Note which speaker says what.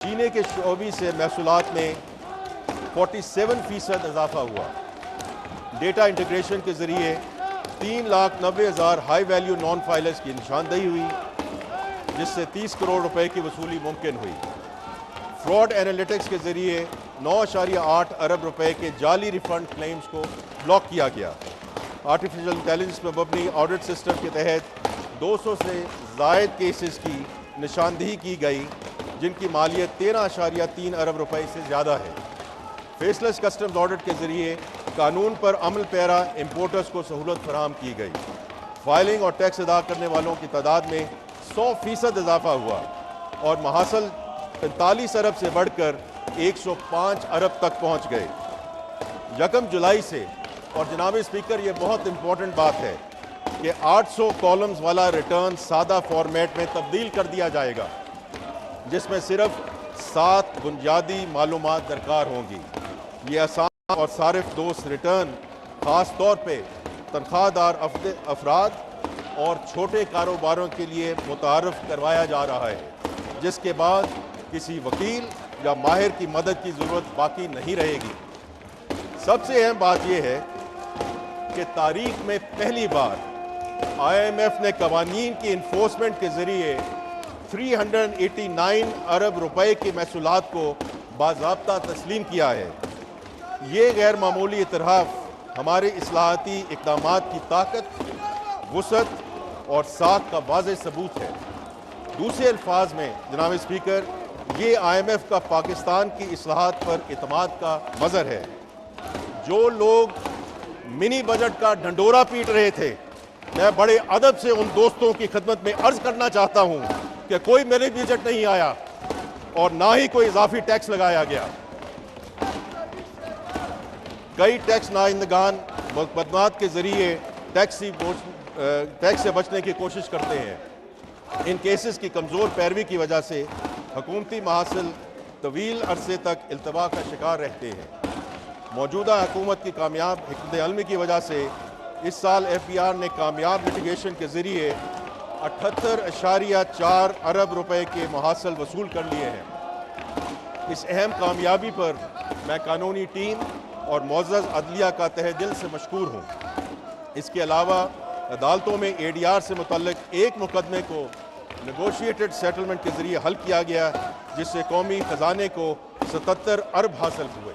Speaker 1: چینے کے شعبے سے محصولات میں 47% اضافہ ہوا۔ ڈیٹا انٹیگریشن کے ذریعے 3,90,000 ہائی ویلیو نان فائلرز کی نشاندہی ہوئی، جس سے 30 کروڑ روپے کی وصولی ممکن ہوئی۔ فراڈ اینالیٹکس کے ذریعے 9.8 ارب روپے کے جعلی ریفنڈ کلیمز کو بلاک کیا گیا۔ آرٹیفیشل انٹیلیجنس پر مبنی آڈٹ سسٹم کے تحت 200 سے زائد کیسز کی نشاندہی کی گئی، جن کی مالیت 13.3 ارب روپے سے زیادہ ہے۔ فیس لیس کسٹمز آڈٹ کے ذریعے قانون پر عمل پیرا امپورٹرز کو سہولت فراہم کی گئی۔ فائلنگ اور ٹیکس ادا کرنے والوں کی تعداد میں 100% اضافہ ہوا اور محاصل 45 ارب سے بڑھ کر 105 ارب تک پہنچ گئے۔ 1 جولائی سے، اور جناب اسپیکر یہ بہت امپورٹنٹ بات ہے کہ 800 کالمز والا ریٹرن سادہ فارمیٹ میں تبدیل کر دیا جائے گا، جس میں صرف 7 بنیادی معلومات درکار ہوں گی۔ یہ آسان اور صارف دوست ریٹرن خاص طور پہ تنخواہ دار افراد اور چھوٹے کاروباروں کے لیے متعارف کروایا جا رہا ہے، جس کے بعد کسی وکیل یا ماہر کی مدد کی ضرورت باقی نہیں رہے گی۔ سب سے اہم بات یہ ہے کہ تاریخ میں پہلی بار IMF نے قوانین کی انفورسمنٹ کے ذریعے 389 ارب روپے کے محصولات کو باضابطہ تسلیم کیا ہے۔ یہ غیر معمولی اعتراف ہمارے اصلاحاتی اقدامات کی طاقت، وسعت اور ساکھ کا واضح ثبوت ہے۔ دوسرے الفاظ میں جناب اسپیکر، یہ IMF کا پاکستان کی اصلاحات پر اعتماد کا مظہر ہے۔ جو لوگ منی بجٹ کا ڈھنڈورا پیٹ رہے تھے، میں بڑے ادب سے ان دوستوں کی خدمت میں عرض کرنا چاہتا ہوں کہ کوئی منی بجٹ نہیں آیا اور نہ ہی کوئی اضافی ٹیکس لگایا گیا۔ کئی ٹیکس نائندگان مقدمات کے ذریعے ٹیکس سے بچنے کی کوشش کرتے ہیں۔ ان کیسز کی کمزور پیروی کی وجہ سے حکومتی محاصل طویل عرصے تک التوا کا شکار رہتے ہیں۔ موجودہ حکومت کی کامیاب حکمت عملی کی وجہ سے اس سال FBR نے کامیاب لٹیگیشن کے ذریعے 78.4 ارب روپے کے محاصل وصول کر لیے ہیں۔ اس اہم کامیابی پر میں قانونی ٹیم اور معزز عدلیہ کا تہہ دل سے مشکور ہوں۔ اس کے علاوہ عدالتوں میں ADR سے متعلق ایک مقدمے کو نیگوشیٹڈ سیٹلمنٹ کے ذریعے حل کیا گیا، جس سے قومی خزانے کو 77 ارب حاصل ہوئے۔